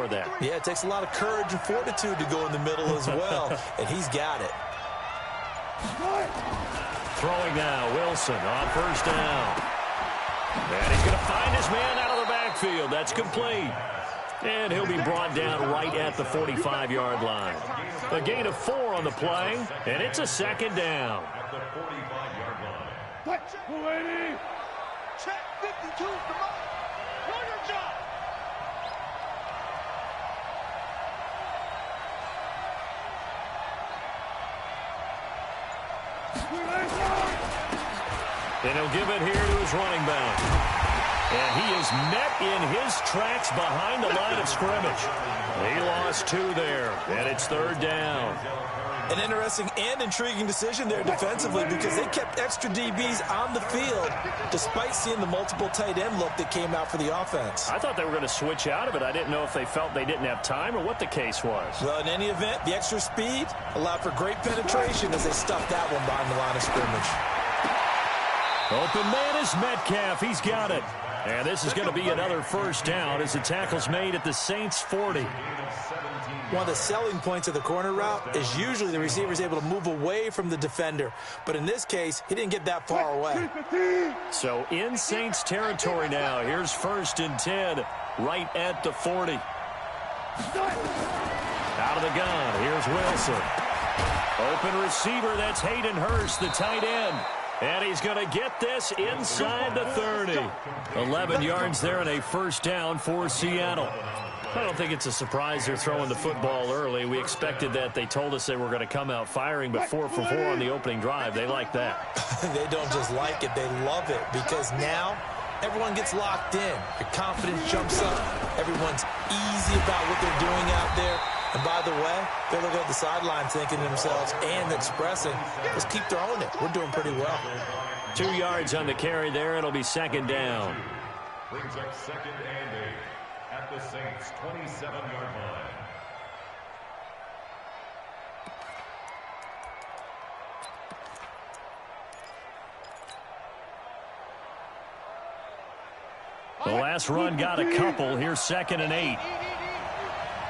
for that. Yeah, it takes a lot of courage and fortitude to go in the middle as well, and he's got it. Throwing now, Wilson on first down. And he's going to find his man out of the backfield. That's complete. And he'll be brought down right at the 45-yard line. A gain of 4 on the play, and it's a second down. At the 45-yard line. Check 52, come on. Do your job. And he'll give it here to his running back. And he is met in his tracks behind the line of scrimmage. He lost 2 there, and it's third down. An interesting and intriguing decision there defensively because they kept extra DBs on the field despite seeing the multiple tight end look that came out for the offense. I thought they were going to switch out of it. I didn't know if they felt they didn't have time or what the case was. Well, in any event, the extra speed allowed for great penetration as they stuffed that one behind the line of scrimmage. Open man is Metcalf. He's got it. And this is going to be another first down as the tackle's made at the Saints' 40. One of the selling points of the corner route is usually the receiver is able to move away from the defender. But in this case, he didn't get that far away. So in Saints territory now. Here's first and 10 right at the 40. Out of the gun. Here's Wilson. Open receiver. That's Hayden Hurst, the tight end. And he's going to get this inside the 30. 11 yards there and a first down for Seattle. I don't think it's a surprise they're throwing the football early. We expected that. They told us they were going to come out firing, but 4 for 4 on the opening drive. They like that. They don't just like it. They love it because now everyone gets locked in. Your confidence jumps up. Everyone's easy about what they're doing out there. And by the way, they're looking at the sideline thinking to themselves and expressing, let's keep throwing it. We're doing pretty well. 2 yards on the carry there. It'll be second down. Brings up second and 8 at the Saints' 27-yard line. The last run got a couple. Here's second and 8.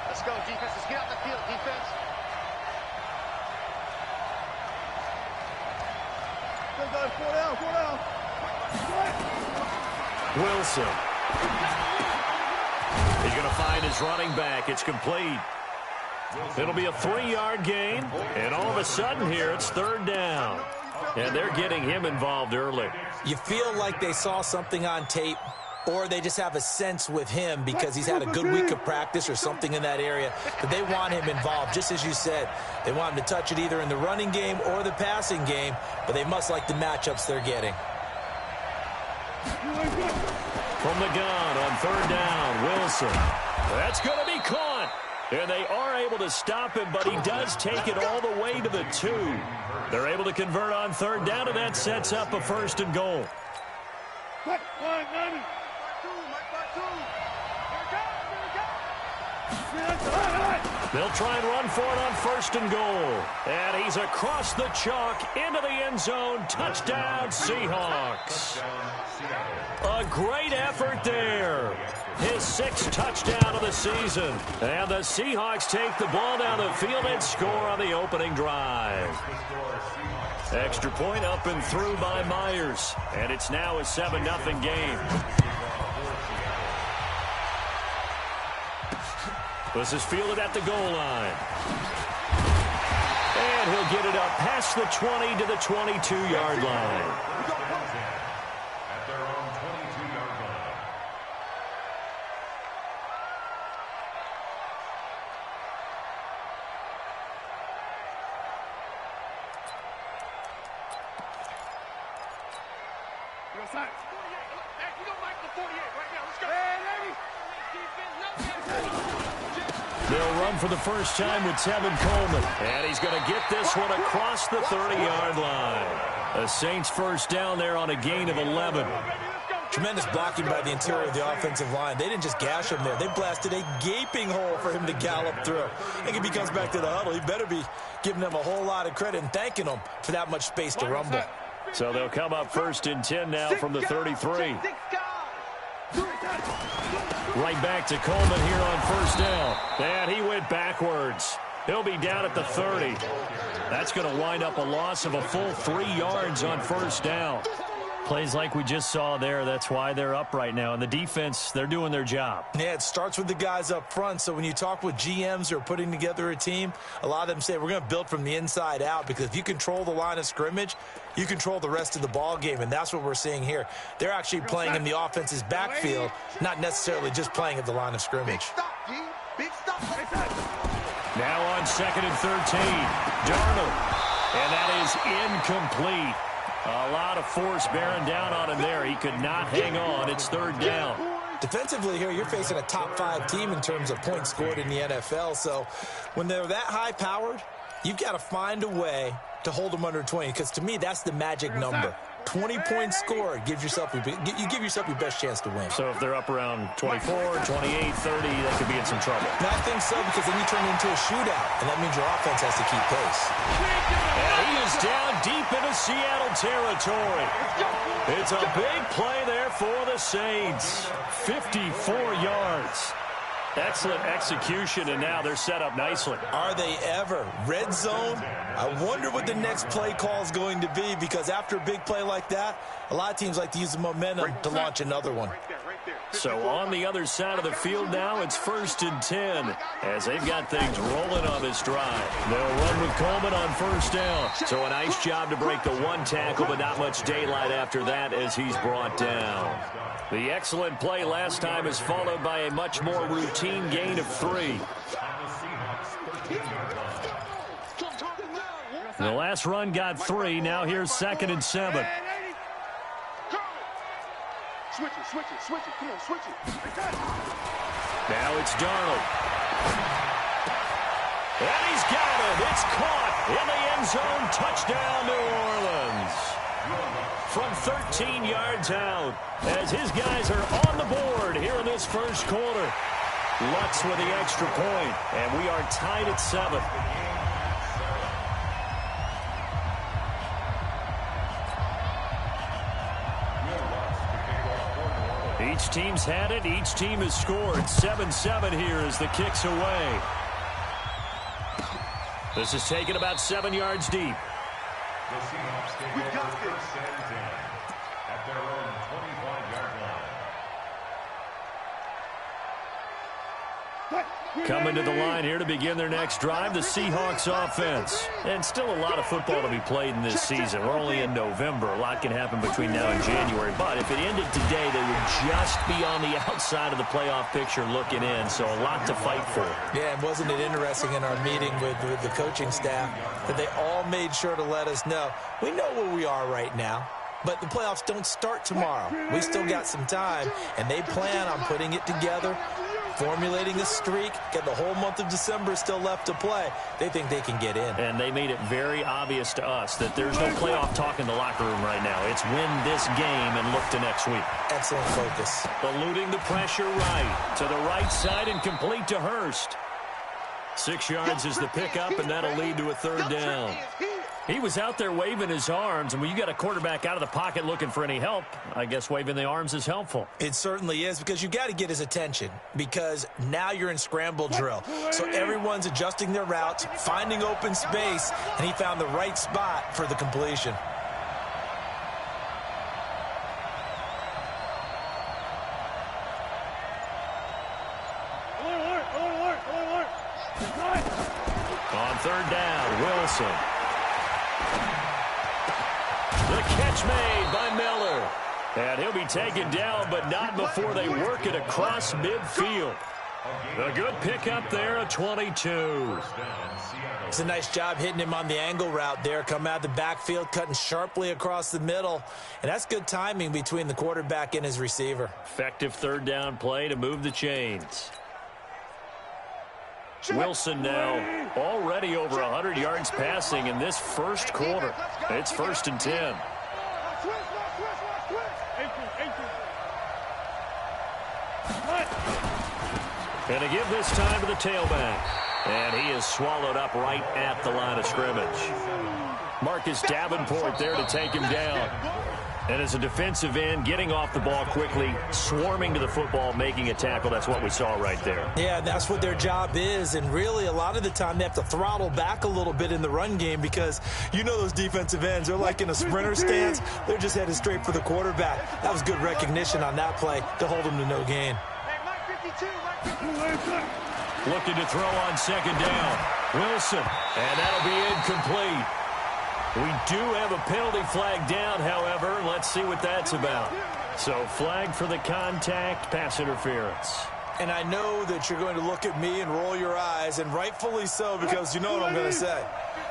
Let's go, defense. Let's get out the field, defense. Go down. Wilson. He's going to find his running back. It's complete. It'll be a 3-yard gain. And all of a sudden here, it's third down. And they're getting him involved early. You feel like they saw something on tape, or they just have a sense with him because he's had a good week of practice or something in that area that they want him involved. Just as you said, they want him to touch it either in the running game or the passing game, but they must like the matchups they're getting. From the gun on third down, Wilson. That's going to be caught. And they are able to stop him, but he does take it all the way to the 2. They're able to convert on third down, and that sets up a first and goal. They'll try and run for it on first and goal. And he's across the chalk into the end zone. Touchdown, Seahawks. A great effort there. His 6th touchdown of the season. And the Seahawks take the ball down the field and score on the opening drive. Extra point up and through by Myers. And it's now a 7-0 game. This is fielded at the goal line. And he'll get it up past the 20 to the 22-yard line. At their own 22-yard line. You don't like the 48 right now. Let's go. Hey, They'll run for the first time with Tevin Coleman. And he's going to get this one across the 30-yard line. The Saints first down there on a gain of 11. Tremendous blocking by the interior of the offensive line. They didn't just gash him there. They blasted a gaping hole for him to gallop through. I think if he comes back to the huddle, he better be giving them a whole lot of credit and thanking them for that much space to rumble. So they'll come up first and 10 now from the 33. Right back to Coleman here on first down. And he went backwards. He'll be down at the 30. That's going to wind up a loss of a full 3 yards on first down. Plays like we just saw there. That's why they're up right now. And the defense, they're doing their job. Yeah, it starts with the guys up front. So when you talk with GMs who are putting together a team, a lot of them say we're going to build from the inside out, because if you control the line of scrimmage, you control the rest of the ball game. And that's what we're seeing here. They're actually playing in the offense's backfield, not necessarily just playing at the line of scrimmage. Big stop. Now on 2nd and 13, Darnold. And that is incomplete. A lot of force bearing down on him there. He could not hang on. It's 3rd down. Defensively here, you're facing a top-5 team in terms of points scored in the NFL. So when they're that high-powered, you've got to find a way to hold them under 20, because to me, that's the magic number. 20 points scored gives yourself, you give yourself your best chance to win. So if they're up around 24, 28, 30, they could be in some trouble. And I think so, because then you turn it into a shootout, and that means your offense has to keep pace. And he is down deep into Seattle territory. It's a big play there for the Saints. 54 yards. Excellent execution, and now they're set up nicely. Are they ever? Red zone? I wonder what the next play call is going to be, because after a big play like that, a lot of teams like to use the momentum to launch another one. So on the other side of the field now, it's 1st and 10 as they've got things rolling on this drive. They'll run with Coleman on 1st down. So a nice job to break the 1 tackle, but not much daylight after that as he's brought down. The excellent play last time is followed by a much more routine gain of 3. The last run got 3. Now here's 2nd and 7. Switch it. Come on, switch it. Now it's Darnold. And he's got it. It's caught in the end zone. Touchdown, New Orleans. From 13 yards out, as his guys are on the board here in this first quarter. Lutz with the extra point, and we are tied at 7. Each team's had it. Each team has scored. 7-7 here as the kick's away. This is taken about 7 yards deep. The Seahawks take over 1st and 10 at their own 25-yard line. Coming to the line here to begin their next drive, the Seahawks offense. And still a lot of football to be played in this season. We're only in November. A lot can happen between now and January. But if it ended today, they would just be on the outside of the playoff picture looking in. So a lot to fight for. Yeah, and wasn't it interesting in our meeting with the coaching staff that they all made sure to let us know, we know where we are right now, but the playoffs don't start tomorrow. We still got some time, and they plan on putting it together, formulating a streak, got the whole month of December still left to play. They think they can get in. And they made it very obvious to us that there's no playoff talk in the locker room right now. It's win this game and look to next week. Excellent focus. Eluding the pressure right to the right side and complete to Hurst. 6 yards is the pickup, and that'll lead to a 3rd down. He was out there waving his arms, and when you got a quarterback out of the pocket looking for any help, I guess waving the arms is helpful. It certainly is, because you got to get his attention, because now you're in scramble drill. So everyone's adjusting their routes, finding open space, and he found the right spot for the completion. On 3rd down, Wilson. The catch made by Miller. And he'll be taken down, but not before they work it across midfield. A good pickup there, a 22. It's a nice job hitting him on the angle route there. Come out of the backfield, cutting sharply across the middle. And that's good timing between the quarterback and his receiver. Effective 3rd down play to move the chains. Wilson now already over 100 yards passing in this first quarter. It's 1st and 10. And to give this time to the tailback. And he is swallowed up right at the line of scrimmage. Marcus Davenport there to take him down. And as a defensive end, getting off the ball quickly, swarming to the football, making a tackle, that's what we saw right there. Yeah, that's what their job is. And really, a lot of the time, they have to throttle back a little bit in the run game because you know those defensive ends, they're like in a sprinter stance. They're just headed straight for the quarterback. That was good recognition on that play to hold them to no gain. Looking to throw on second down. Wilson, and that'll be incomplete. We do have a penalty flag down, however. Let's see what that's about. So flag for the contact, pass interference. And I know that you're going to look at me and roll your eyes, and rightfully so, because you know what I'm going to say.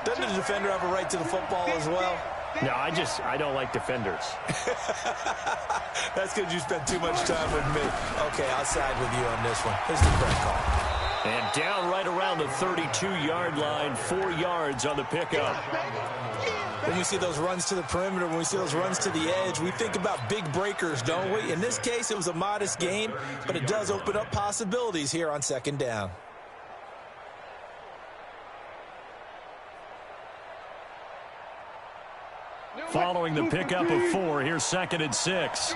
Doesn't the defender have a right to the football as well? No, I don't like defenders. That's because you spent too much time with me. Okay, I'll side with you on this one. Here's the correct call. And down right around the 32-yard line, 4 yards on the pickup. When we see those runs to the perimeter, when we see those runs to the edge, we think about big breakers, don't we? In this case, it was a modest gain, but it does open up possibilities here on second down. Following the pickup of 4, here's 2nd and 6.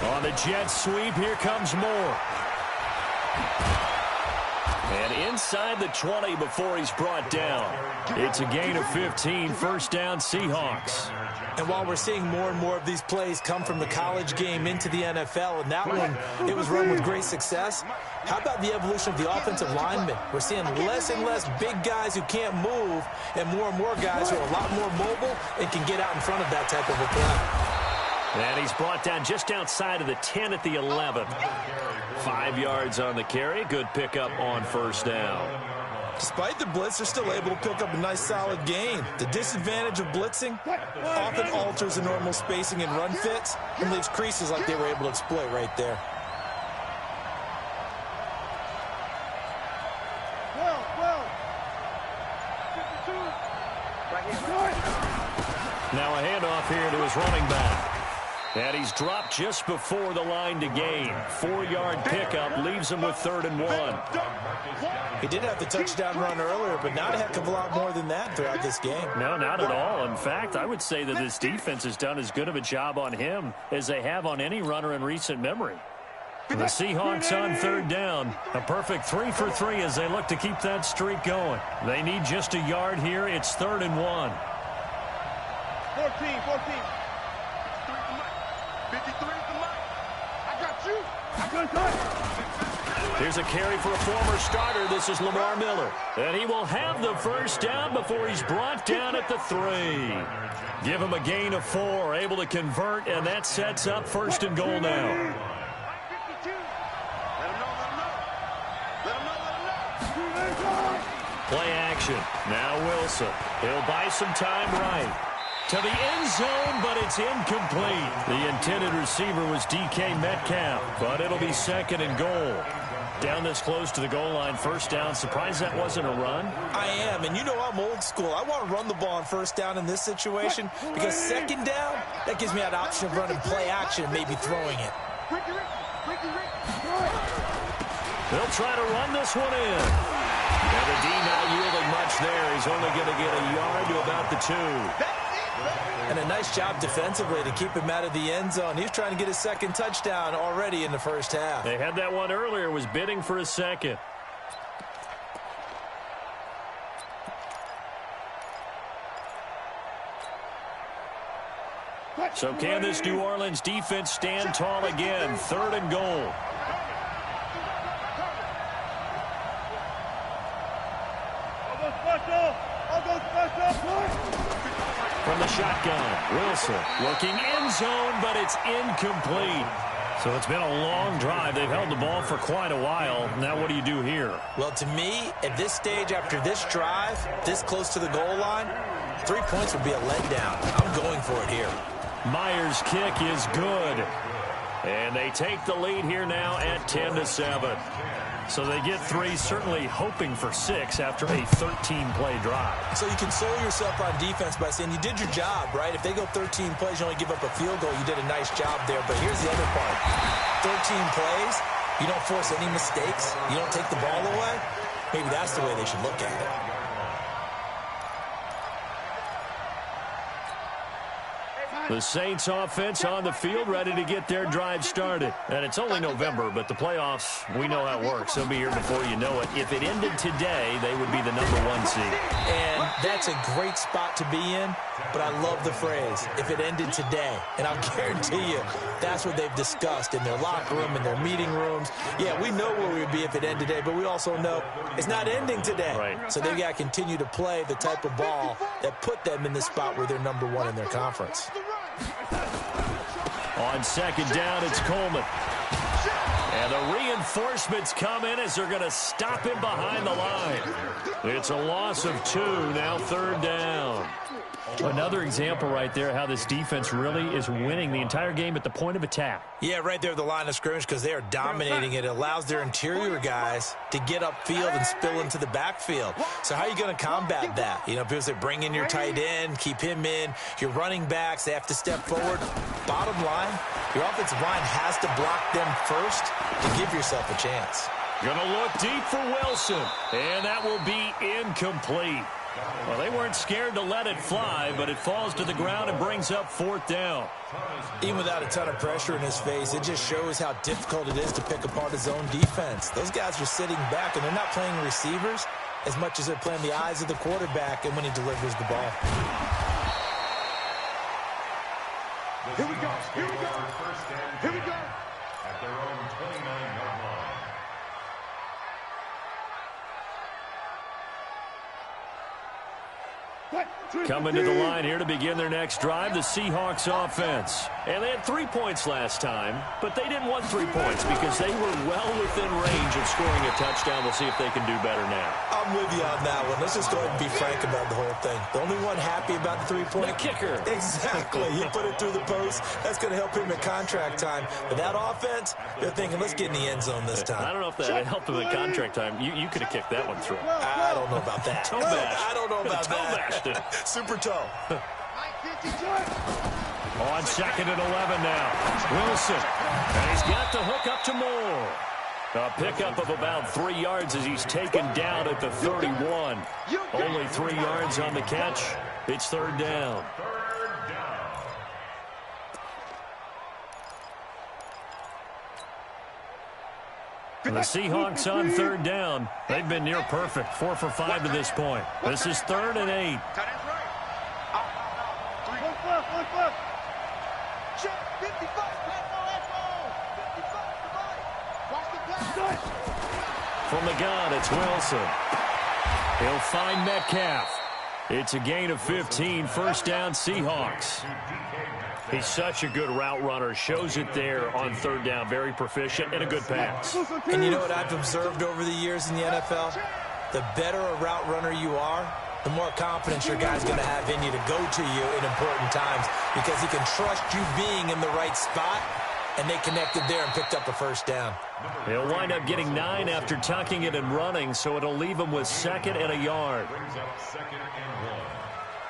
On the jet sweep, here comes Moore. And inside the 20 before he's brought down. It's a gain of 15, first down Seahawks. And while we're seeing more and more of these plays come from the college game into the NFL, and that one, it was run with great success, how about the evolution of the offensive linemen? We're seeing less and less big guys who can't move and more guys who are a lot more mobile and can get out in front of that type of a play. And he's brought down just outside of the 10 at the 11. 5 yards on the carry. Good pickup on first down. Despite the blitz, they're still able to pick up a nice solid gain. The disadvantage of blitzing often alters the normal spacing and run fits and leaves creases like they were able to exploit right there. Now a handoff here to his running back. And he's dropped just before the line to gain. 4-yard pickup leaves him with 3rd and 1. He did have the touchdown run earlier, but not a heck of a lot more than that throughout this game. No, not at all. In fact, I would say that this defense has done as good of a job on him as they have on any runner in recent memory. The Seahawks on 3rd down. A perfect 3 for 3 as they look to keep that streak going. They need just a yard here. It's 3rd and 1. 14. 53 to Mike. I got you. Here's a carry for a former starter. This is Lamar Miller. And he will have the first down before he's brought down at the 3. Give him a gain of 4. Able to convert, and that sets up 1st and goal now. Play action. Now Wilson. He'll buy some time right. To the end zone, but it's incomplete. The intended receiver was DK Metcalf, but it'll be 2nd and goal. Down this close to the goal line, first down. Surprised that wasn't a run? I am, and you know I'm old school. I want to run the ball on first down in this situation because 2nd down, that gives me that option of running play action and maybe throwing it. They'll try to run this one in. And the D not yielding much there. He's only going to get a yard to about the 2. And a nice job defensively to keep him out of the end zone. He's trying to get his 2nd touchdown already in the first half. They had that one earlier, was bidding for a 2nd. So can this New Orleans defense stand tall again? 3rd and goal. From the shotgun, Wilson looking end zone, but it's incomplete. So it's been a long drive. They've held the ball for quite a while. Now what do you do here? Well, to me, at this stage after this drive, this close to the goal line, 3 points would be a letdown. I'm going for it here. Myers' kick is good. And they take the lead here now at 10-7. So they get 3, certainly hoping for 6 after a 13-play drive. So you console yourself on defense by saying you did your job, right? If they go 13 plays, you only give up a field goal, you did a nice job there. But here's the other part. 13 plays, you don't force any mistakes, you don't take the ball away. Maybe that's the way they should look at it. The Saints offense on the field, ready to get their drive started. And it's only November, but the playoffs, we know how it works. They'll be here before you know it. If it ended today, they would be the #1 seed. And that's a great spot to be in, but I love the phrase, if it ended today. And I'll guarantee you, that's what they've discussed in their locker room, in their meeting rooms. Yeah, we know where we would be if it ended today, but we also know it's not ending today. Right. So they've got to continue to play the type of ball that put them in the spot where they're #1 in their conference. On second down, it's Coleman. And the reinforcements come in as they're going to stop him behind the line. It's a loss of 2, now third down. Another example right there how this defense really is winning the entire game at the point of attack. Yeah, right there at the line of scrimmage because they are dominating it. It allows their interior guys to get upfield and spill into the backfield. So how are you going to combat that? You know, people say bring in your tight end, keep him in. Your running backs, they have to step forward. Bottom line, your offensive line has to block them first to give yourself a chance. Gonna look deep for Wilson, and that will be incomplete. Well, they weren't scared to let it fly, but it falls to the ground and brings up fourth down. Even without a ton of pressure in his face, it just shows how difficult it is to pick apart his own defense. Those guys are sitting back, and they're not playing receivers as much as they're playing the eyes of the quarterback and when he delivers the ball. Here we go. Here we go. Here we go. At their own 29-yard line. Coming to the line here to begin their next drive, the Seahawks offense. And they had 3 points last time, but they didn't want 3 points because they were well within range of scoring a touchdown. We'll see if they can do better now. I'm with you on that one. Let's just go ahead and be frank about the whole thing. The only one happy about the 3-point. The kicker. Exactly. He put it through the post. That's going to help him at contract time. But that offense, they're thinking, let's get in the end zone this time. I don't know if that helped him at contract time. You could have kicked that one through. I don't know about that. Toe bash. I don't know about Toe bashed it. that. Super toe. On second and 11 now. Wilson. And he's got the hook up to Moore. A pickup of about 3 yards as he's taken down at the 31. Only 3 yards on the catch. It's third down. The Seahawks on third down. They've been near perfect. 4 for 5 to this point. This is 3rd and 8. From the gun, it's Wilson. He'll find Metcalf. It's a gain of 15. First down, Seahawks. He's such a good route runner. Shows it there on third down. Very proficient and a good pass. And you know what I've observed over the years in the NFL? The better a route runner you are, the more confidence your guy's going to have in you to go to you in important times because he can trust you being in the right spot, and they connected there and picked up a first down. He'll wind up getting 9 after tucking it and running, so it'll leave him with 2nd and a yard. Brings up 2nd and 1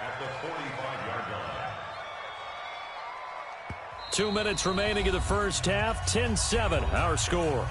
at the 45-yard line. 2 minutes remaining in the first half. 10-7, our score.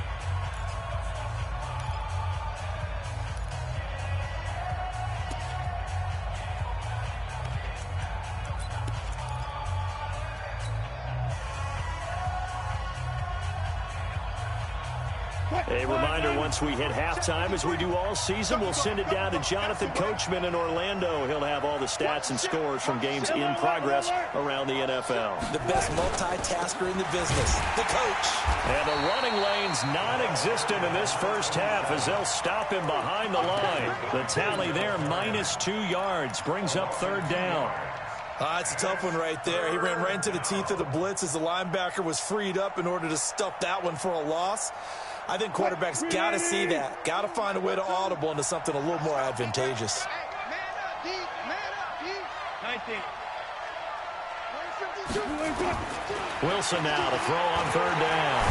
A reminder, once we hit halftime, as we do all season, we'll send it down to Jonathan Coachman in Orlando. He'll have all the stats and scores from games in progress around the NFL. The best multitasker in the business, the coach. And the running lane's non-existent in this first half as they'll stop him behind the line. The tally there, -2 yards, brings up third down. It's a tough one right there. He ran right into the teeth of the blitz as the linebacker was freed up in order to stuff that one for a loss. I think quarterbacks got to see that. Got to find a way to audible into something a little more advantageous. Wilson now to throw on third down.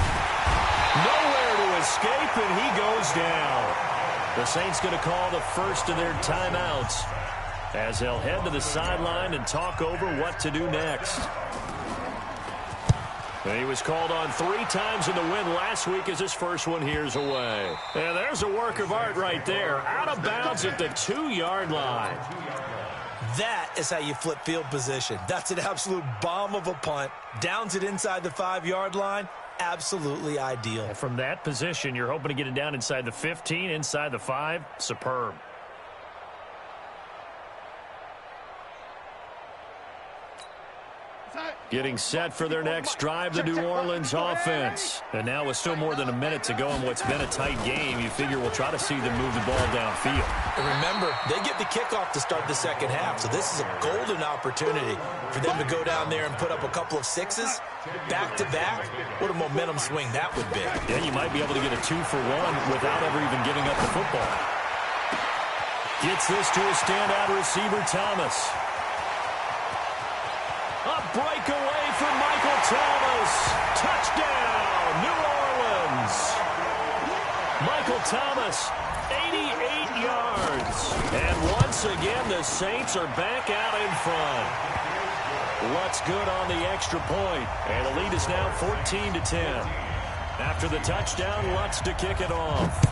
Nowhere to escape, and he goes down. The Saints going to call the first of their timeouts as they'll head to the sideline and talk over what to do next. And he was called on 3 times in the win last week as his first one here's away. And there's a work of art right there. Out of bounds at the 2-yard line. That is how you flip field position. That's an absolute bomb of a punt. Downs it inside the 5-yard line. Absolutely ideal. And from that position, you're hoping to get it down inside the 15, inside the 5. Superb. Getting set for their next drive, the New Orleans offense. And now with still more than a minute to go in what's been a tight game, you figure we'll try to see them move the ball downfield. And remember, they get the kickoff to start the second half, so this is a golden opportunity for them to go down there and put up a couple of sixes back-to-back. What a momentum swing that would be. Yeah, you might be able to get a 2-for-1 without ever even giving up the football. Gets this to a standout receiver, Thomas. A breakaway for Michael Thomas. Touchdown, New Orleans. Michael Thomas, 88 yards. And once again, the Saints are back out in front. Lutz good on the extra point. And the lead is now 14-10. After the touchdown, Lutz to kick it off.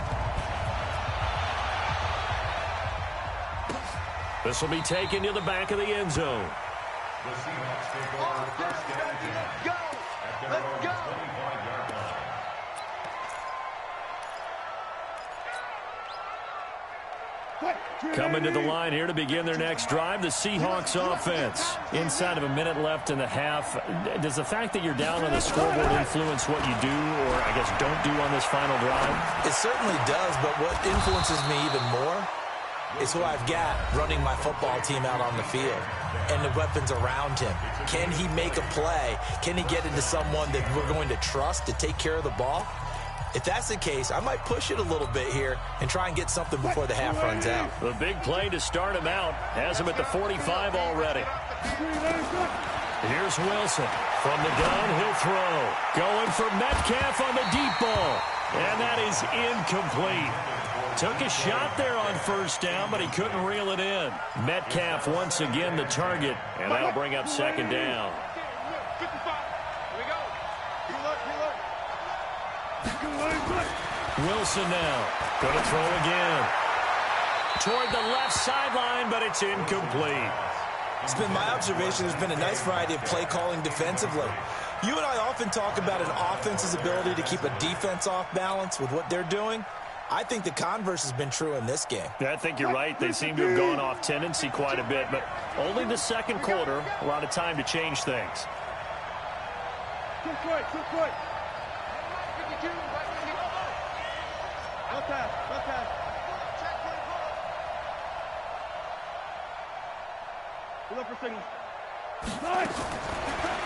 This will be taken to the back of the end zone. The Seahawks take over first down and 10 at their own 25-yard line. Coming to the line here to begin their next drive, the Seahawks offense. Inside of a minute left in the half, does the fact that you're down on the scoreboard influence what you do, or I guess don't do on this final drive? It certainly does, but what influences me even more is who I've got running my football team out on the field and the weapons around him. Can he make a play? Can he get into someone that we're going to trust to take care of the ball? If that's the case, I might push it a little bit here and try and get something before the half runs out. The big play to start him out has him at the 45 already. Here's Wilson. From the gun, he'll throw. Going for Metcalf on the deep ball. And that is incomplete. Took a shot there on first down, but he couldn't reel it in. Metcalf once again the target, and that'll bring up second down. Wilson now. Going to throw again. Toward the left sideline, but it's incomplete. It's been my observation there's been a nice variety of play calling defensively. You and I often talk about an offense's ability to keep a defense off balance with what they're doing. I think the converse has been true in this game. Yeah, I think you're right. They seem to have gone off tendency quite a bit, but only the second quarter, a lot of time to change things.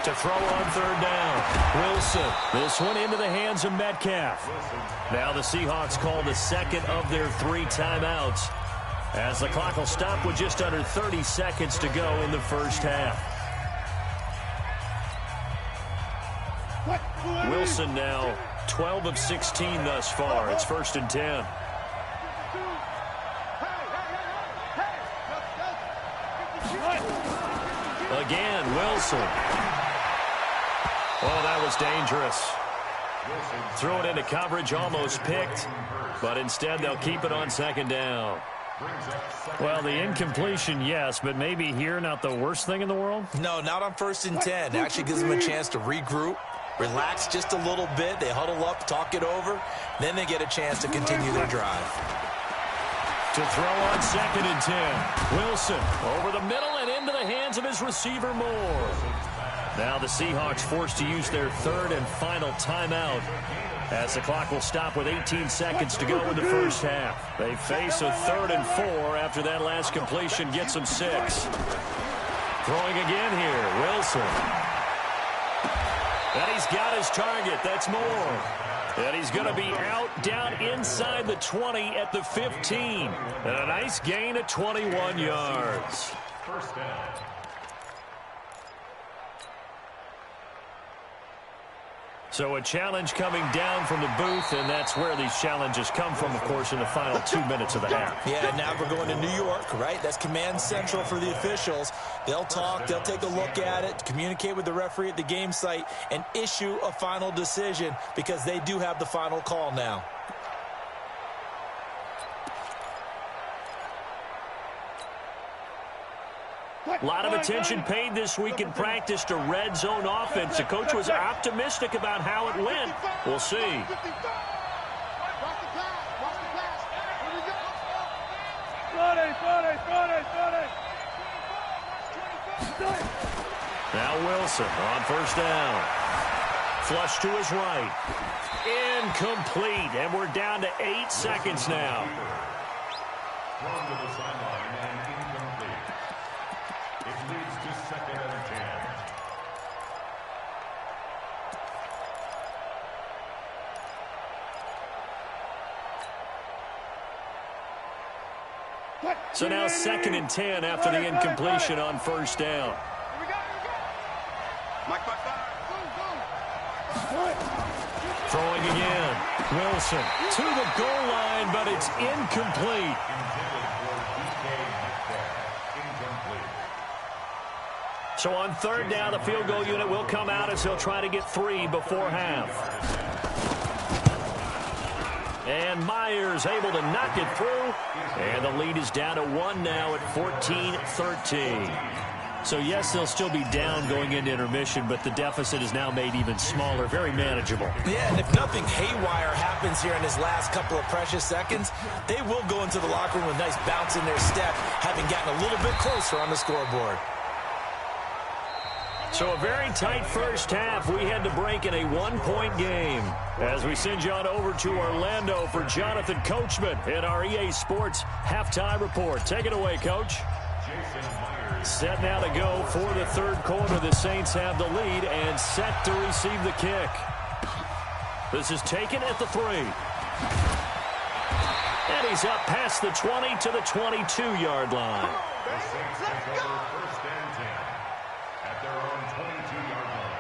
To throw on third down. Wilson. This one into the hands of Metcalf. Now the Seahawks call the second of their 3 timeouts, as the clock will stop with just under 30 seconds to go in the first half. Wilson now 12 of 16 thus far. It's 1st and 10. Again, Wilson. Oh, that was dangerous. Throw it into coverage, almost picked, but instead they'll keep it on second down. Well, the incompletion, yes, but maybe here not the worst thing in the world? No, not on 1st and 10. It actually gives them a chance to regroup, relax just a little bit. They huddle up, talk it over, then they get a chance to continue their drive. To throw on 2nd and 10. Wilson over the middle and into the hands of his receiver Moore. Now the Seahawks forced to use their 3rd and final timeout, as the clock will stop with 18 seconds to go in the first half. They face a 3rd and 4 after that last completion gets them 6. Throwing again here, Wilson. And he's got his target. That's Moore. And he's going to be out down inside the 20 at the 15. And a nice gain of 21 yards. First down. So a challenge coming down from the booth, and that's where these challenges come from, of course, in the final 2 minutes of the half. Yeah, now we're going to New York, right? That's command central for the officials. They'll talk, they'll take a look at it, communicate with the referee at the game site, and issue a final decision, because they do have the final call now. A lot of attention paid this week in practice to red zone offense. The coach was optimistic about how it went. We'll see. Now Wilson on first down. Flush to his right. Incomplete, and we're down to 8 seconds now. Thrown to the sideline and incomplete. It leads to 2nd and 10. So now 2nd and 10 after the incompletion on first down. Throwing again. Wilson to the goal line, but it's incomplete. So on 3rd down, the field goal unit will come out as they'll try to get 3 before half. And Myers able to knock it through. And the lead is down to 1 now at 14-13. So, yes, they'll still be down going into intermission, but the deficit is now made even smaller, very manageable. Yeah, and if nothing haywire happens here in his last couple of precious seconds, they will go into the locker room with a nice bounce in their step, having gotten a little bit closer on the scoreboard. So a very tight first half. We had to break in a 1-point game. As we send you on over to Orlando for Jonathan Coachman in our EA Sports halftime report. Take it away, Coach. Set now to go for the 3rd quarter. The Saints have the lead and set to receive the kick. This is taken at the 3. And he's up past the 20 to the 22-yard line. The Saints take over 1st and 10 at their own 22-yard line.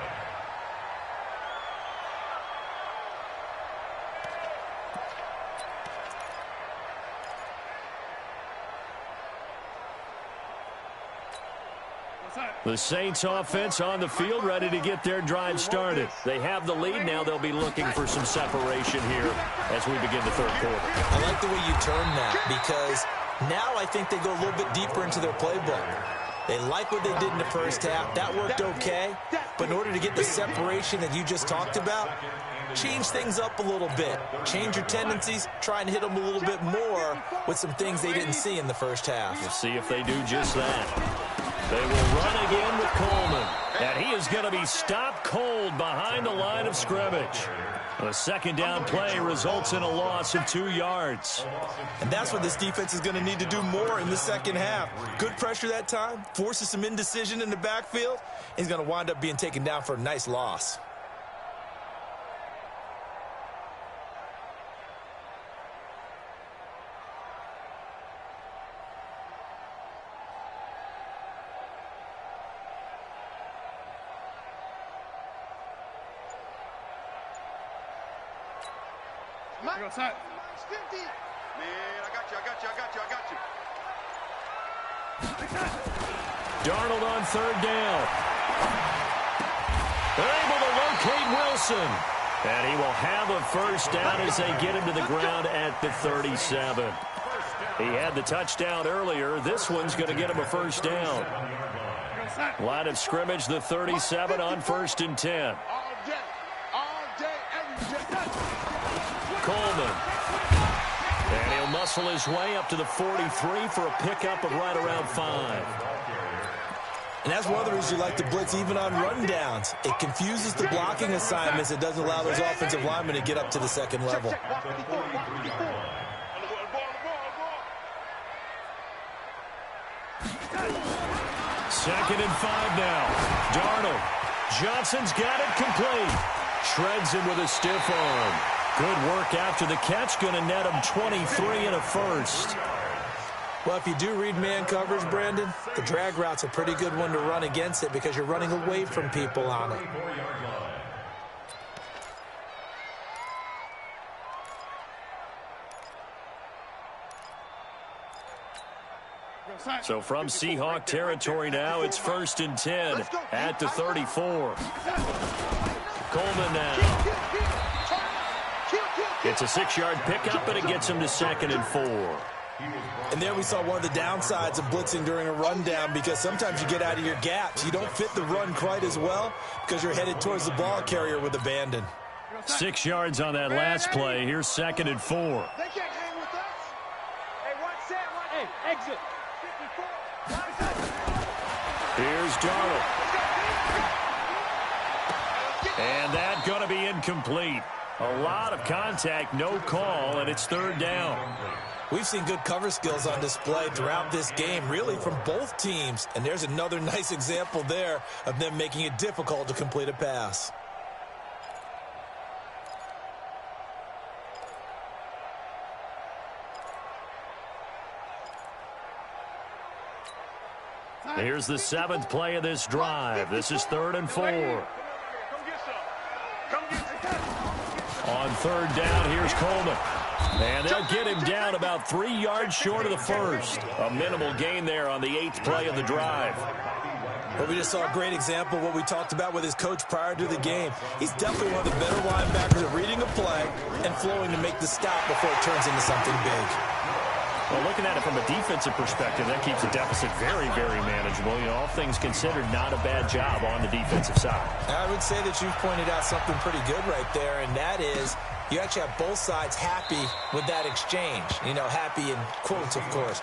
The Saints offense on the field, ready to get their drive started. They have the lead. Now they'll be looking for some separation here as we begin the 3rd quarter. I like the way you turn that, because now I think they go a little bit deeper into their playbook. They like what they did in the first half. That worked okay. But in order to get the separation that you just talked about, change things up a little bit. Change your tendencies. Try and hit them a little bit more with some things they didn't see in the first half. We'll see if they do just that. They will run again with Coleman. And he is going to be stopped cold behind the line of scrimmage. A 2nd down play results in a loss of 2 yards. And that's what this defense is going to need to do more in the second half. Good pressure that time. Forces some indecision in the backfield. He's going to wind up being taken down for a nice loss. Man, I got you. Darnold on 3rd down. They're able to locate Wilson. And he will have a first down as they get him to the ground at the 37. He had the touchdown earlier. This one's going to get him a first down. Line of scrimmage, the 37 on 1st and 10. Coleman. And he'll muscle his way up to the 43 for a pickup of right around 5. And that's one of the reasons you like to blitz even on rundowns. It confuses the blocking assignments. It doesn't allow those offensive linemen to get up to the 2nd level. 2nd and 5 now. Darnold. Johnson's got it complete. Shreds him with a stiff arm. Good work after the catch. Going to net him 23 and a first. Well, if you do read man coverage, Brandon, the drag route's a pretty good one to run against it because you're running away from people on it. So from Seahawk territory now, it's 1st and 10 at the 34. Coleman now. It's a 6-yard pickup, and it gets him to 2nd and 4. And there we saw one of the downsides of blitzing during a rundown, because sometimes you get out of your gaps. You don't fit the run quite as well because you're headed towards the ball carrier with abandon. 6 yards on that last play. Here's 2nd and 4. They can't hang with us. Hey, one set, one. Hey, exit. 54. Here's Darnold. And that's going to be incomplete. A lot of contact, no call, and it's 3rd down. We've seen good cover skills on display throughout this game, really from both teams. And there's another nice example there of them making it difficult to complete a pass. Here's the 7th play of this drive. This is 3rd and 4. On 3rd down, here's Coleman. And they'll get him down about 3 yards short of the first. A minimal gain there on the 8th play of the drive. Well, we just saw a great example of what we talked about with his coach prior to the game. He's definitely one of the better linebackers at reading a play and flowing to make the stop before it turns into something big. Well, looking at it from a defensive perspective, that keeps the deficit very, very manageable. You know, all things considered, not a bad job on the defensive side. I would say that you've pointed out something pretty good right there, and that is you actually have both sides happy with that exchange. You know, happy in quotes, of course.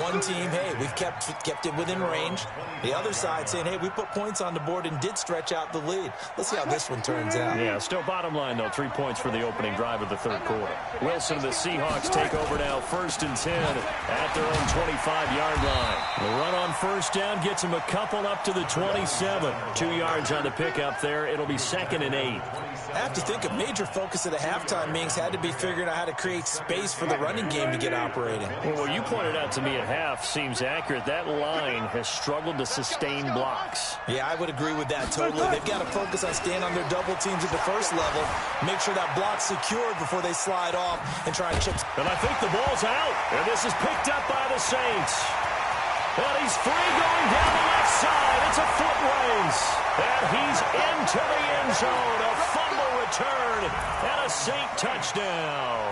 One team, hey, we've kept it within range. The other side saying, hey, we put points on the board and did stretch out the lead. Let's see how this one turns out. Yeah, still bottom line, though, 3 points for the opening drive of the 3rd quarter. Wilson, the Seahawks take over now, 1st and 10 at their own 25-yard line. The run on 1st down gets them a couple up to the 27. 2 yards on the pickup there. It'll be 2nd and 8. I have to think a major focus of the halftime meetings had to be figuring out how to create space for the running game to get operating. Well, what you pointed out to me at half seems accurate. That line has struggled to sustain blocks. Yeah, I would agree with that totally. They've got to focus on staying on their double teams at the first level, make sure that block's secured before they slide off and try and chip. And I think the ball's out, and this is picked up by the Saints. And he's free going down the left side. It's a foot race. And he's into the end zone. A fumble return and a Saint touchdown.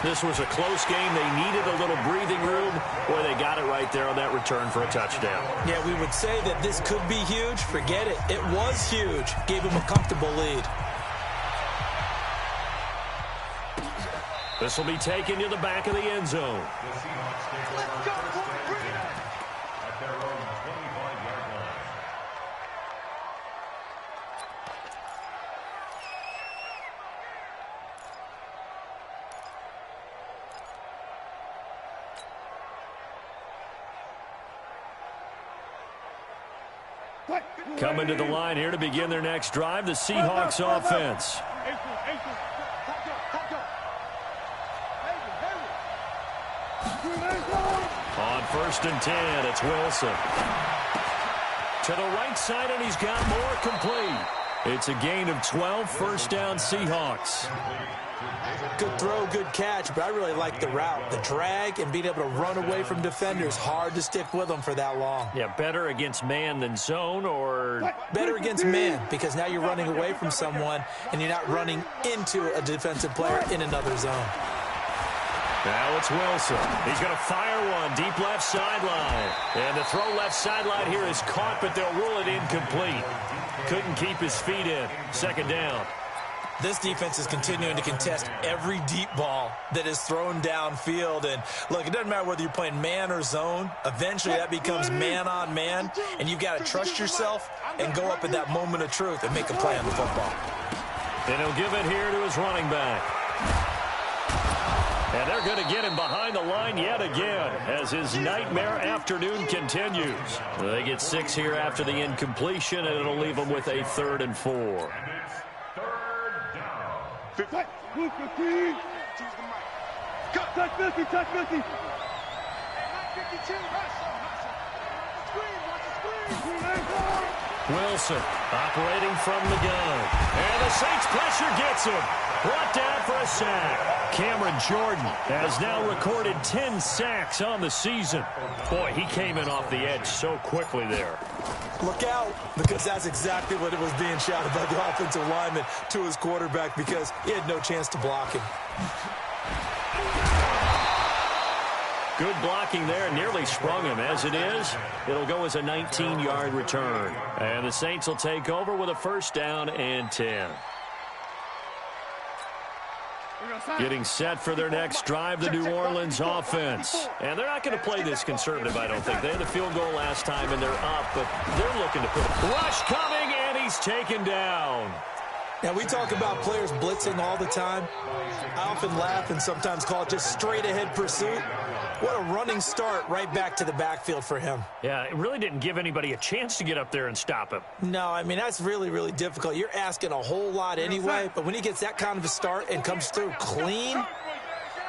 This was a close game. They needed a little breathing room. Boy, they got it right there on that return for a touchdown. Yeah, we would say that this could be huge. Forget it. It was huge. Gave him a comfortable lead. This will be taken to the back of the end zone. At their own 25-yard line. Coming to the line here to begin their next drive, the Seahawks offense. On 1st and 10, it's Wilson. To the right side, and he's got more complete. It's a gain of 12, 1st down Seahawks. Good throw, good catch, but I really like the route. The drag and being able to run away from defenders, hard to stick with them for that long. Yeah, better against man than zone, or better against man, because now you're running away from someone and you're not running into a defensive player in another zone. Now it's Wilson. He's going to fire one deep left sideline. And the throw left sideline here is caught, but they'll rule it incomplete. Couldn't keep his feet in. 2nd down. This defense is continuing to contest every deep ball that is thrown downfield. And, look, it doesn't matter whether you're playing man or zone. Eventually, that becomes man on man. And you've got to trust yourself and go up at that moment of truth and make a play on the football. And he'll give it here to his running back. And they're going to get him behind the line yet again as his nightmare afternoon continues. They get 6 here after the incompletion, and it'll leave them with a 3rd and 4. And it's 3rd down. Touch Missy, touch Missy. Hey, 52, rush. Wilson operating from the gun. And the Saints pressure gets him. Brought down for a sack. Cameron Jordan has now recorded 10 sacks on the season. Boy, he came in off the edge so quickly there. Look out, because that's exactly what it was being shouted by the offensive lineman to his quarterback, because he had no chance to block him. Good blocking there. Nearly sprung him. As it is, it'll go as a 19-yard return. And the Saints will take over with a first down and 10. Getting set for their next drive, the New Orleans offense. And they're not going to play this conservative, I don't think. They had the field goal last time, and they're up, but they're looking to put a rush coming, and he's taken down. Now, we talk about players blitzing all the time. I often laugh and sometimes call it just straight-ahead pursuit. What a running start right back to the backfield for him. Yeah, it really didn't give anybody a chance to get up there and stop him. No, I mean, that's really, really difficult. You're asking a whole lot anyway, but when he gets that kind of a start and comes through clean,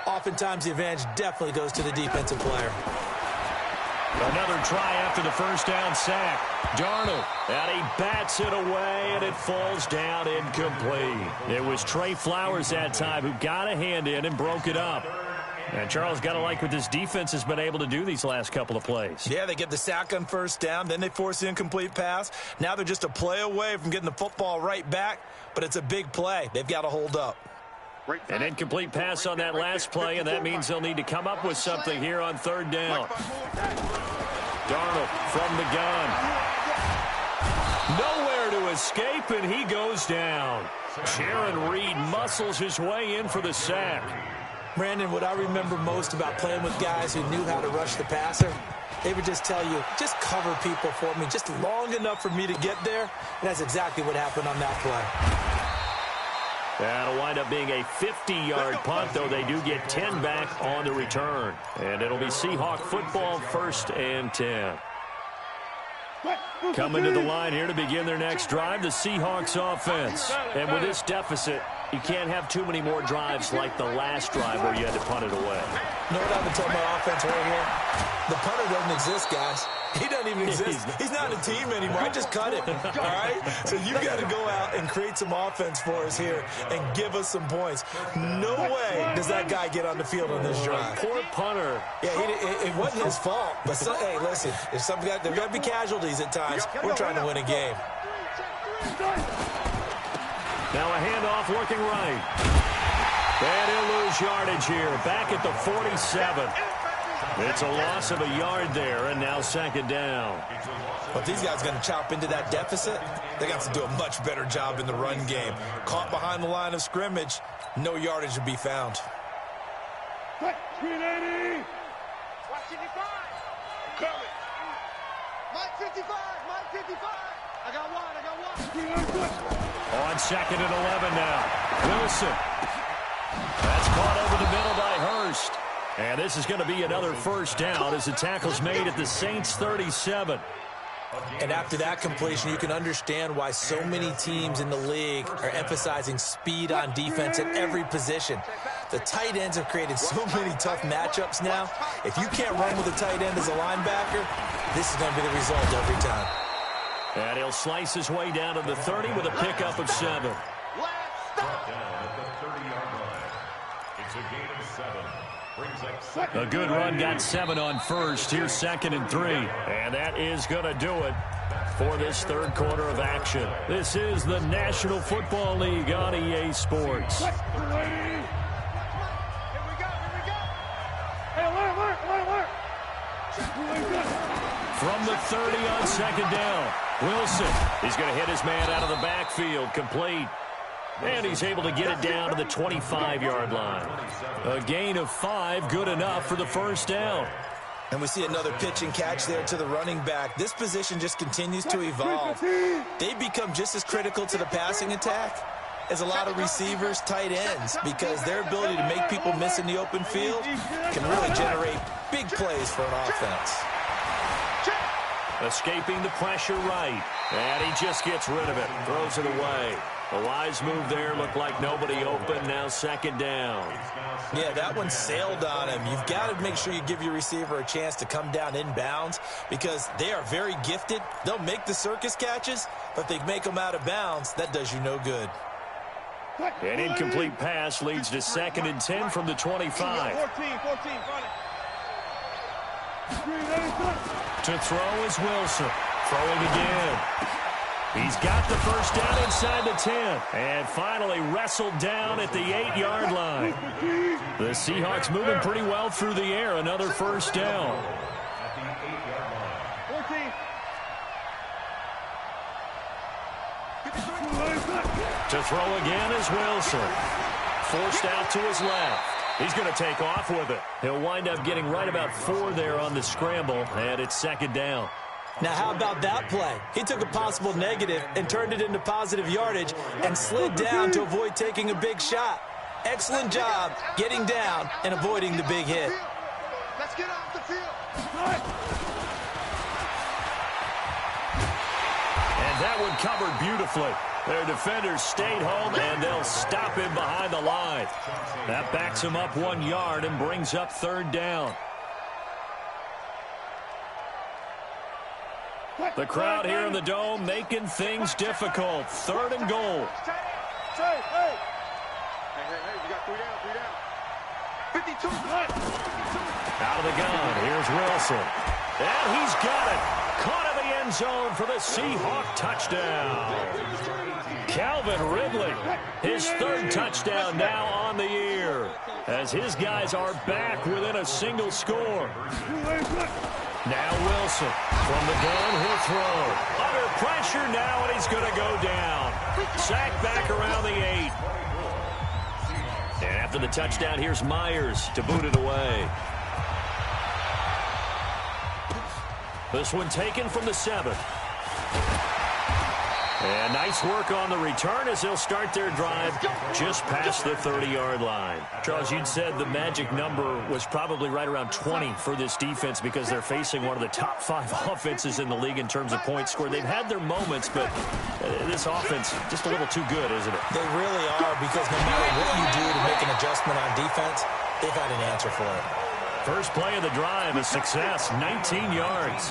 oftentimes the advantage definitely goes to the defensive player. Another try after the first down sack. Darnold, and he bats it away, and it falls down incomplete. It was Trey Flowers that time who got a hand in and broke it up. And Charles, got to like what this defense has been able to do these last couple of plays. Yeah, they get the sack on first down, then they force the incomplete pass. Now they're just a play away from getting the football right back, but it's a big play. They've got to hold up. An incomplete pass on that last play, and that means they'll need to come up with something here on third down. Darnold from the gun. Nowhere to escape, and he goes down. Sharon Reed muscles his way in for the sack. Brandon, what I remember most about playing with guys who knew how to rush the passer, they would just tell you, just cover people for me, just long enough for me to get there. And that's exactly what happened on that play. That'll wind up being a 50-yard punt, though they do get 10 back on the return. And it'll be Seahawk football, first and 10. Coming to the line here to begin their next drive, the Seahawks offense. And with this deficit, you can't have too many more drives like the last drive where you had to punt it away. You know what I've been telling my offense right here? The punter doesn't exist, guys. He doesn't even exist. He's not a team anymore. I just cut him, all right? So you got to go out and create some offense for us here and give us some points. No way does that guy get on the field on this drive. Poor punter. Yeah, it wasn't his fault. But, hey, listen, there's got to be casualties at times. We're trying to win a game. Now a handoff looking right. And he'll lose yardage here. Back at the 47. It's a loss of a yard there, and now second down. But these guys are going to chop into that deficit. They got to do a much better job in the run game. Caught behind the line of scrimmage, no yardage to be found. 380. Watch 55. Coming. Mike 55. Mike 55. I got one. On second and 11 now. Wilson. That's caught over the middle by Hurst. And this is going to be another first down as the tackle's made at the Saints' 37. And after that completion, you can understand why so many teams in the league are emphasizing speed on defense at every position. The tight ends have created so many tough matchups now. If you can't run with a tight end as a linebacker, this is going to be the result every time. And he'll slice his way down to the 30 with a pickup of 7. It's a gain of 7. A good run, got 7 on first. Here's second and 3. And that is going to do it for this third quarter of action. This is the National Football League on EA Sports. Here we go. Hey, alert. From the 30 on second down, Wilson. He's going to hit his man out of the backfield, complete. And he's able to get it down to the 25-yard line. A gain of 5, good enough for the first down. And we see another pitch and catch there to the running back. This position just continues to evolve. They become just as critical to the passing attack as a lot of receivers, tight ends, because their ability to make people miss in the open field can really generate big plays for an offense. Escaping the pressure right. And he just gets rid of it. Throws it away. A wise move there. Looked like nobody open. Now second down. Yeah, that one sailed on him. You've got to make sure you give your receiver a chance to come down inbounds because they are very gifted. They'll make the circus catches, but if they make them out of bounds, that does you no good. An incomplete pass leads to second and 10 from the 25. 14, run it. To throw is Wilson. Throwing again. He's got the first down inside the 10. And finally wrestled down at the 8-yard line. The Seahawks moving pretty well through the air. Another first down. At the 8-yard line. 14. To throw again is Wilson. Forced out to his left. He's going to take off with it. He'll wind up getting right about 4 there on the scramble, and it's second down. Now, how about that play? He took a possible negative and turned it into positive yardage and slid down to avoid taking a big shot. Excellent job getting down and avoiding the big hit. Let's get off the field. And that one covered beautifully. Their defenders stayed home, and they'll stop him behind the line. That backs him up 1 yard and brings up third down. The crowd here in the Dome making things difficult. Third and goal. Hey, you got 3 down. 52. Out of the gun, here's Wilson. And he's got it. Caught in the end zone for the Seahawk touchdown. Calvin Ridley, his third touchdown now on the year, as his guys are back within a single score. Now Wilson from the gun, he'll throw. Under pressure now, and he's going to go down. Sacked back around the 8. And after the touchdown, here's Myers to boot it away. This one taken from the 7. And nice work on the return as they'll start their drive just past the 30-yard line. Charles, you'd said the magic number was probably right around 20 for this defense because they're facing one of the top 5 offenses in the league in terms of points scored. They've had their moments, but this offense just a little too good, isn't it? They really are, because no matter what you do to make an adjustment on defense, they've had an answer for it. First play of the drive, a success, 19 yards.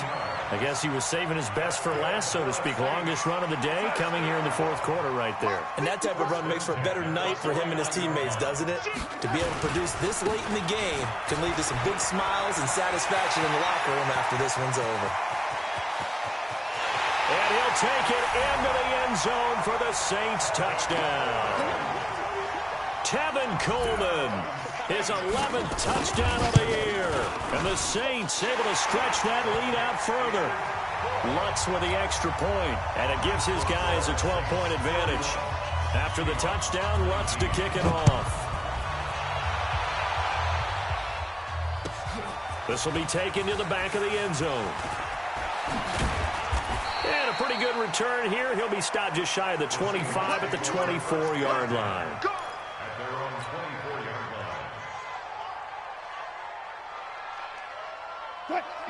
I guess he was saving his best for last, so to speak. Longest run of the day coming here in the fourth quarter right there. And that type of run makes for a better night for him and his teammates, doesn't it? To be able to produce this late in the game can lead to some big smiles and satisfaction in the locker room after this one's over. And he'll take it into the end zone for the Saints touchdown. Tevin Coleman, his 11th touchdown of the year. And the Saints able to stretch that lead out further. Lutz with the extra point, and it gives his guys a 12-point advantage. After the touchdown, Lutz to kick it off. This will be taken to the back of the end zone. And a pretty good return here. He'll be stopped just shy of the 25 at the 24-yard line.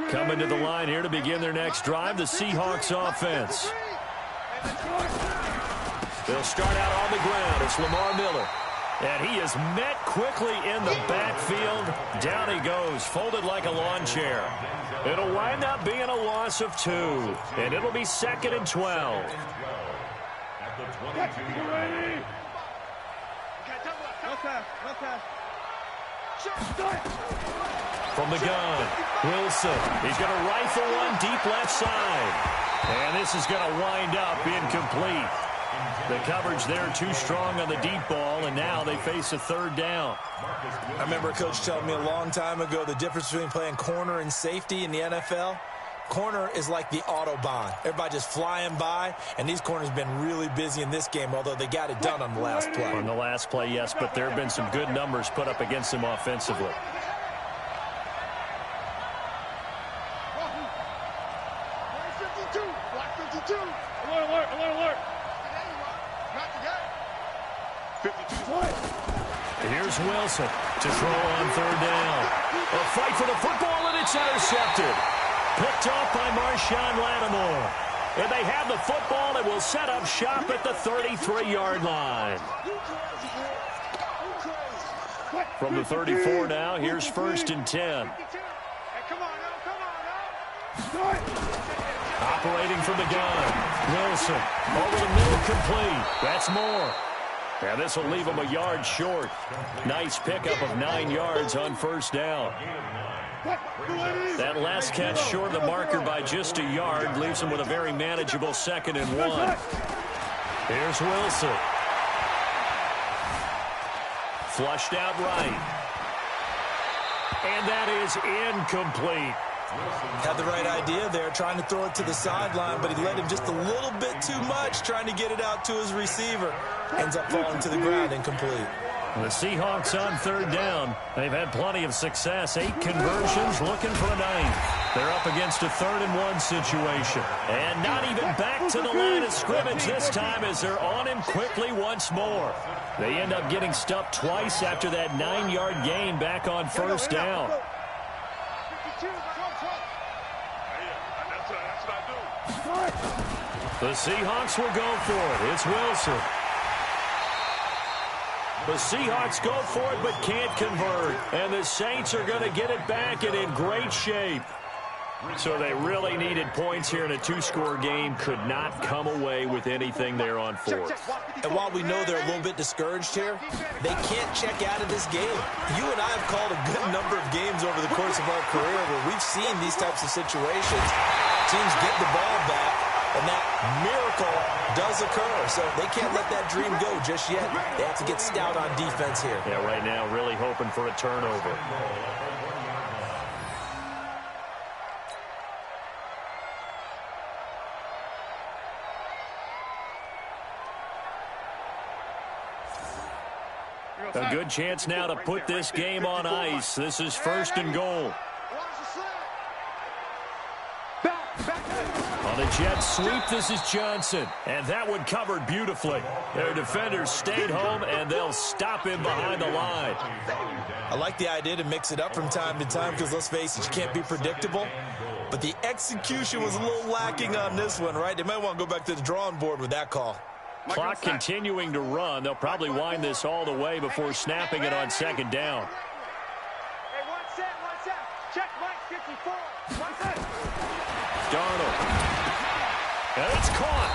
Coming to the line here to begin their next drive, the Seahawks offense. They'll start out on the ground. It's Lamar Miller. And he is met quickly in the backfield. Down he goes, folded like a lawn chair. It'll wind up being a loss of 2. And it'll be 2nd and 12. From the gun, Wilson. He's going to rifle one deep left side. And this is going to wind up incomplete. The coverage there too strong on the deep ball, and now they face a third down. I remember a coach telling me a long time ago the difference between playing corner and safety in the NFL. Corner is like the Autobahn. Everybody just flying by, and these corners have been really busy in this game, although they got it done on the last play. On the last play, yes, but there have been some good numbers put up against them offensively. Here's Wilson to throw on third down. A fight for the football, and it's intercepted. Picked off by Marshawn Lattimore. And they have the football and will set up shop at the 33-yard line. From the 34 now, here's 1st and 10. Operating from the gun. Wilson over the middle, complete. That's Moore. And this will leave them a yard short. Nice pickup of 9 yards on first down. That last catch short of the marker by just a yard leaves them with a very manageable 2nd and 1. Here's Wilson. Flushed out right. And that is incomplete. Had the right idea there, trying to throw it to the sideline, but he led him just a little bit too much, trying to get it out to his receiver. Ends up falling to the ground, incomplete. The Seahawks on 3rd down. They've had plenty of success. 8 conversions, looking for a 9th. They're up against a 3rd and 1 situation. And not even back to the line of scrimmage this time as they're on him quickly once more. They end up getting stopped twice after that 9-yard gain back on first down. The Seahawks will go for it. It's Wilson. The Seahawks go for it but can't convert. And the Saints are going to get it back and in great shape. So they really needed points here in a 2-score game. Could not come away with anything there on 4th. And while we know they're a little bit discouraged here, they can't check out of this game. You and I have called a good number of games over the course of our career where we've seen these types of situations. Teams get the ball back, and that miracle does occur. So they can't let that dream go just yet. They have to get stout on defense here. Yeah, right now really hoping for a turnover. A good chance now to put this game on ice. This is 1st and goal. On the jet sweep, this is Johnson. And that one covered beautifully. Their defenders stayed home, and they'll stop him behind the line. I like the idea to mix it up from time to time because, let's face it, you can't be predictable. But the execution was a little lacking on this one, right? They might want to go back to the drawing board with that call. Clock continuing to run. They'll probably wind this all the way before snapping it on 2nd down. Hey, one set. Check Mike 54. One set. Darnold. And it's caught.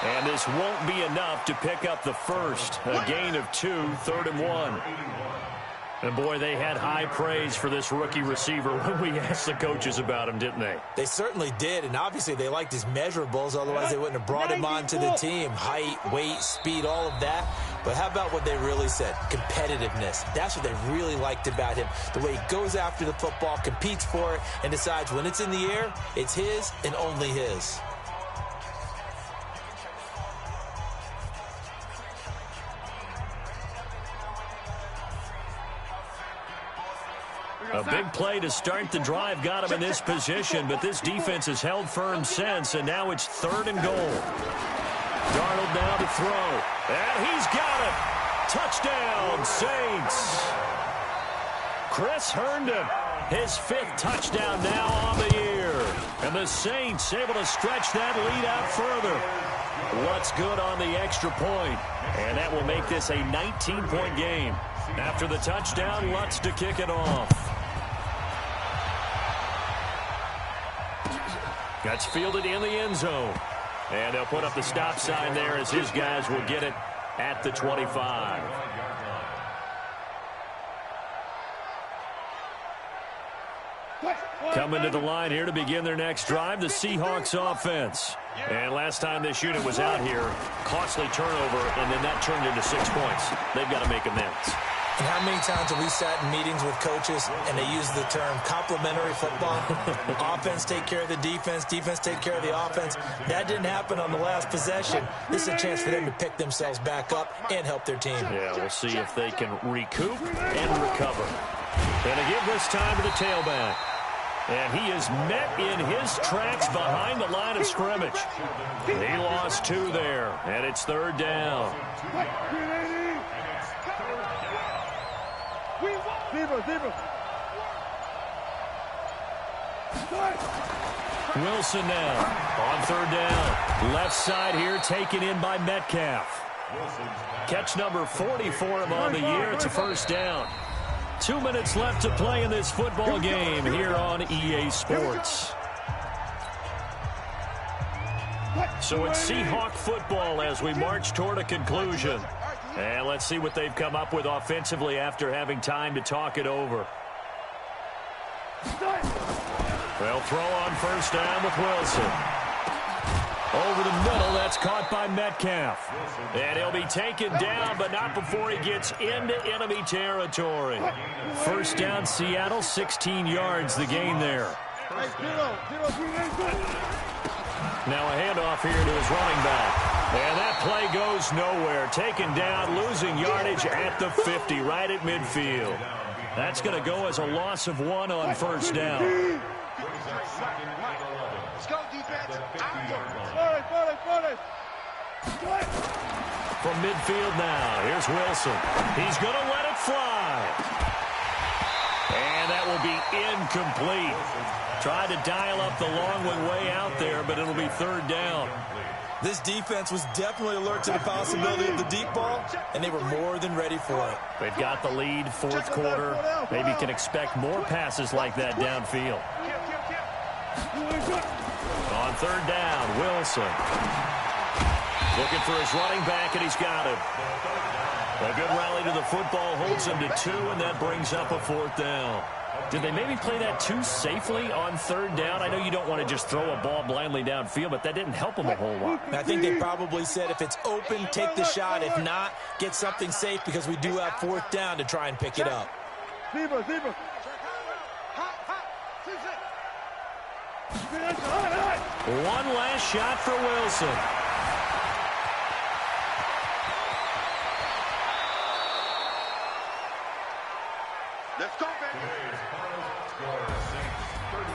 And this won't be enough to pick up the first. A gain of 2, 3rd and 1. And, boy, they had high praise for this rookie receiver when we asked the coaches about him, didn't they? They certainly did, and obviously they liked his measurables. Otherwise, they wouldn't have brought him onto the team. Height, weight, speed, all of that. But how about what they really said? Competitiveness. That's what they really liked about him. The way he goes after the football, competes for it, and decides when it's in the air, it's his and only his. A big play to start the drive got him in this position, but this defense has held firm since, and now it's 3rd and goal. Darnold now to throw, and he's got it. Touchdown, Saints. Chris Herndon, his 5th touchdown now on the year. And the Saints able to stretch that lead out further. What's good on the extra point, and that will make this a 19-point game. After the touchdown, Lutz to kick it off. That's fielded in the end zone. And they'll put up the stop sign there as his guys will get it at the 25. Coming to the line here to begin their next drive, the Seahawks offense. And last time this unit was out here, costly turnover, and then that turned into 6 points. They've got to make amends. And how many times have we sat in meetings with coaches and they use the term complementary football? Offense take care of the defense, defense take care of the offense. That didn't happen on the last possession. This is a chance for them to pick themselves back up and help their team. Yeah, we'll see if they can recoup and recover. And to give this time to the tailback. And he is met in his tracks behind the line of scrimmage. He lost 2 there, and it's 3rd down. Wilson now on 3rd down. Left side here taken in by Metcalf. Catch number 40 for him on the year. It's a 1st down. 2 minutes left to play in this football game here on EA Sports. So it's Seahawk football as we march toward a conclusion. And let's see what they've come up with offensively after having time to talk it over. They'll throw on first down with Wilson. Over the middle, that's caught by Metcalf. And he'll be taken down, but not before he gets into enemy territory. First down, Seattle, 16 yards the gain there. Now a handoff here to his running back. And that play goes nowhere. Taken down, losing yardage at the 50, right at midfield. That's going to go as a loss of 1 on first down. Let's go, defense. From midfield now, here's Wilson. He's going to let it fly. And that will be incomplete. Tried to dial up the long one way out there, but it'll be third down. This defense was definitely alert to the possibility of the deep ball, and they were more than ready for it. They've got the lead, fourth quarter. Maybe can expect more passes like that downfield. On third down, Wilson. Looking for his running back, and he's got him. A good rally to the football holds him to 2, and that brings up a fourth down. Did they maybe play that too safely on third down? I know you don't want to just throw a ball blindly downfield, but that didn't help them a whole lot. I think they probably said if it's open, take the shot. If not, get something safe because we do have fourth down to try and pick it up. One last shot for Wilson. Let's go, baby.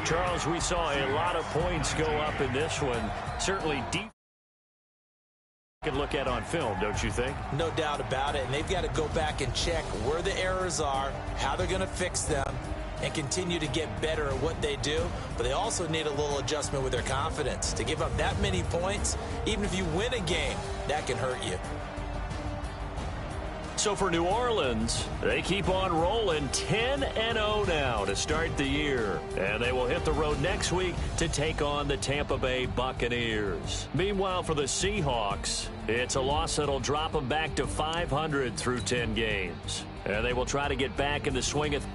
Charles, we saw a lot of points go up in this one. Certainly deep. Can look at on film, don't you think? No doubt about it. And they've got to go back and check where the errors are, how they're going to fix them, and continue to get better at what they do. But they also need a little adjustment with their confidence. To give up that many points, even if you win a game, that can hurt you. So for New Orleans, they keep on rolling 10-0 now to start the year. And they will hit the road next week to take on the Tampa Bay Buccaneers. Meanwhile, for the Seahawks, it's a loss that'll drop them back to 500 through 10 games. And they will try to get back in the swing of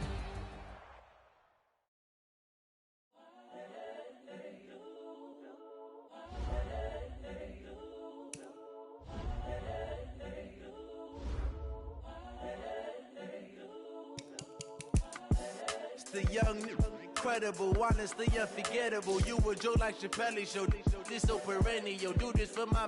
The young, incredible, honestly unforgettable. You a Joe like Chappelle show. This so perennial. Do this for my